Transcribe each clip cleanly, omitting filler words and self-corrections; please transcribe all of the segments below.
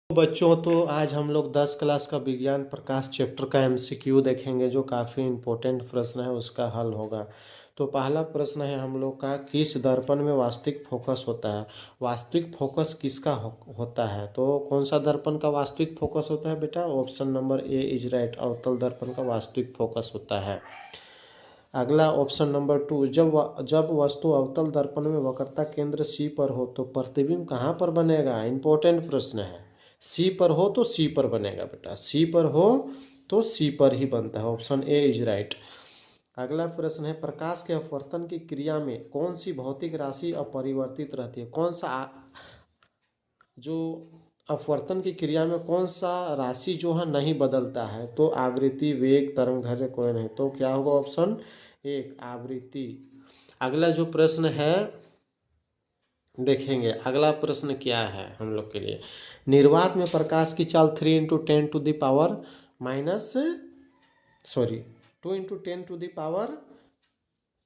बच्चों, तो आज हम लोग 10 क्लास का विज्ञान प्रकाश चैप्टर का एमसीक्यू देखेंगे जो काफ़ी इम्पोर्टेंट प्रश्न है, उसका हल होगा। तो पहला प्रश्न है हम लोग का, किस दर्पण में वास्तविक फोकस होता है। वास्तविक फोकस किसका होता है? तो कौन सा दर्पण का वास्तविक फोकस होता है बेटा? Option number A is right, अवतल दर्पण का वास्तविक फोकस होता है। अगला ऑप्शन नंबर 2, जब वस्तु अवतल दर्पण में वक्रता केंद्र सी पर हो तो प्रतिबिंब कहाँ पर बनेगा? इंपॉर्टेंट प्रश्न है। सी पर हो तो सी पर बनेगा बेटा, सी पर हो तो सी पर ही बनता है। Option A is right. अगला प्रश्न है, प्रकाश के अपवर्तन की क्रिया में कौन सी भौतिक राशि अपरिवर्तित रहती है? कौन सा जो अपवर्तन की क्रिया में कौन सा राशि जो है नहीं बदलता है? तो आवृत्ति, वेग, तरंगदैर्घ्य कोई नहीं। तो क्या होगा? ऑप्शन एक, आवृत्ति। अगला जो प्रश्न है देखेंगे, अगला प्रश्न क्या है हम लोग के लिए। निर्वात में प्रकाश की चाल 2 ×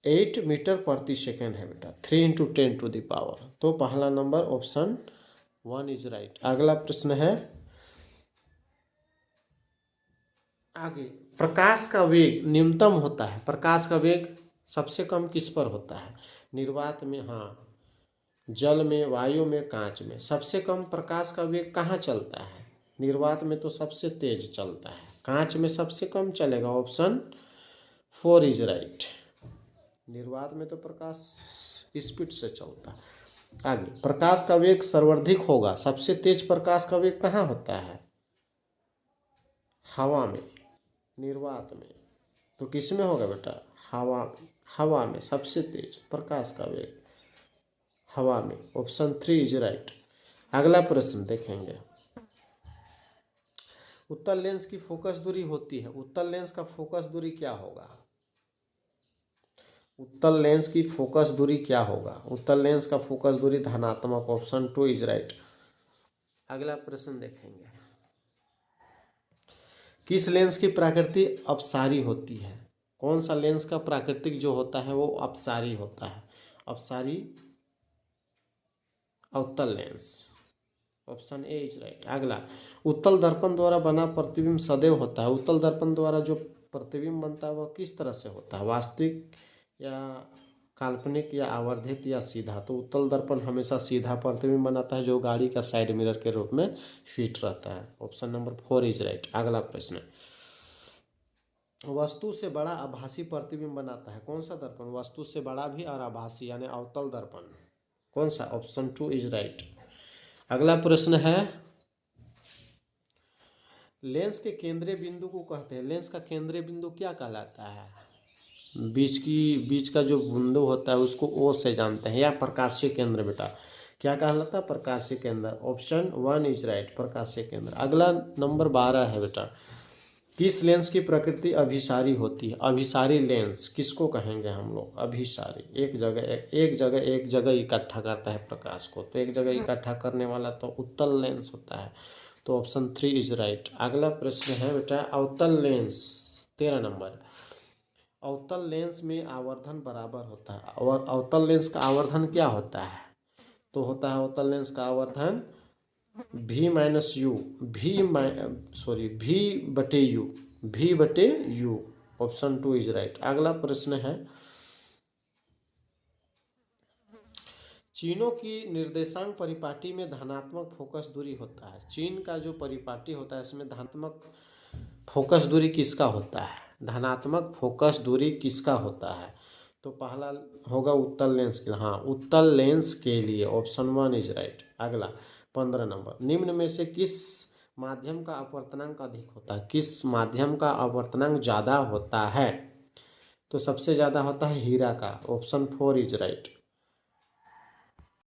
10⁻⁸ मीटर प्रति सेकेंड है बेटा, 3 × 10⁻। तो पहला नंबर ऑप्शन 1 इज राइट। अगला प्रश्न है आगे, प्रकाश का वेग न्यूनतम होता है। प्रकाश का वेग सबसे कम किस पर होता है? निर्वात में, हाँ, जल में, वायु में, कांच में। सबसे कम प्रकाश का वेग कहाँ चलता है? निर्वात में तो सबसे तेज चलता है, कांच में सबसे कम चलेगा। Option 4 is right. निर्वात में तो प्रकाश स्पीड से चलता है। आगे, प्रकाश का वेग सर्वाधिक होगा, सबसे तेज प्रकाश का वेग कहाँ होता है? हवा में, निर्वात में। तो किस में होगा बेटा? हवा में सबसे तेज प्रकाश का वेग हवा में। Option 3 is right. अगला प्रश्न देखेंगे, उत्तल लेंस की फोकस दूरी होती है। उत्तल लेंस का फोकस दूरी क्या होगा? उत्तल लेंस की फोकस दूरी क्या होगा? उत्तल लेंस का फोकस दूरी धनात्मक। Option 2 is right. अगला प्रश्न देखेंगे, किस लेंस की प्रकृति अपसारी होती है? कौन सा लेंस का प्राकृतिक जो होता है वो अपसारी होता है? अपसारी अवतल lens. Option A is right. अगला, उत्तल दर्पण द्वारा बना प्रतिबिंब सदैव होता है। उत्तल दर्पण द्वारा जो प्रतिबिंब बनता है वह किस तरह से होता है? वास्तविक या काल्पनिक या आवर्धित या सीधा? तो उत्तल दर्पण हमेशा सीधा प्रतिबिंब बनाता है जो गाड़ी का साइड मिरर के रूप में फिट रहता है। Option number 4 is right. अगला प्रश्न, वस्तु से बड़ा आभासी प्रतिबिंब बनाता है। कौन सा दर्पण? वस्तु से बड़ा भी और आभासी यानी अवतल दर्पण। कौन सा? Option 2 is right. अगला प्रश्न है, लेंस के केंद्रीय बिंदु को कहते हैं। लेंस का केंद्रीय बिंदु क्या कहलाता है? बीच का जो बिंदु होता है उसको ओ से जानते हैं, या प्रकाशीय केंद्र बेटा। क्या कहलाता है? प्रकाशीय केंद्र। ऑप्शन 1 इज राइट, प्रकाशीय केंद्र। अगला नंबर 12 है बेटा, किस लेंस की प्रकृति अभिसारी होती है? अभिसारी लेंस किसको कहेंगे हम लोग? अभिसारी, एक जगह इकट्ठा करता है प्रकाश को। तो एक जगह इकट्ठा करने वाला तो उत्तल लेंस होता है। तो ऑप्शन 3 इज राइट। अगला प्रश्न है बेटा, अवतल लेंस, 13 नंबर। अवतल लेंस में आवर्धन बराबर होता है। और अवतल लेंस का आवर्धन क्या होता है? तो होता है अवतल लेंस का आवर्धन V/U। Option 2 is right. अगला प्रश्न है, चीनों की निर्देशांक परिपाटी में धनात्मक फोकस दूरी होता है। चीन का जो परिपाटी होता है इसमें धनात्मक फोकस दूरी किसका होता है? धनात्मक फोकस दूरी किसका होता है? तो पहला होगा उत्तल लेंस के लिए, हाँ, उत्तल लेंस के लिए। Option 1 is right. अगला 15 नंबर, निम्न में से किस माध्यम का अपवर्तनांक अधिक होता है? किस माध्यम का अपवर्तनांक ज़्यादा होता है? तो सबसे ज़्यादा होता है हीरा का। Option 4 is right.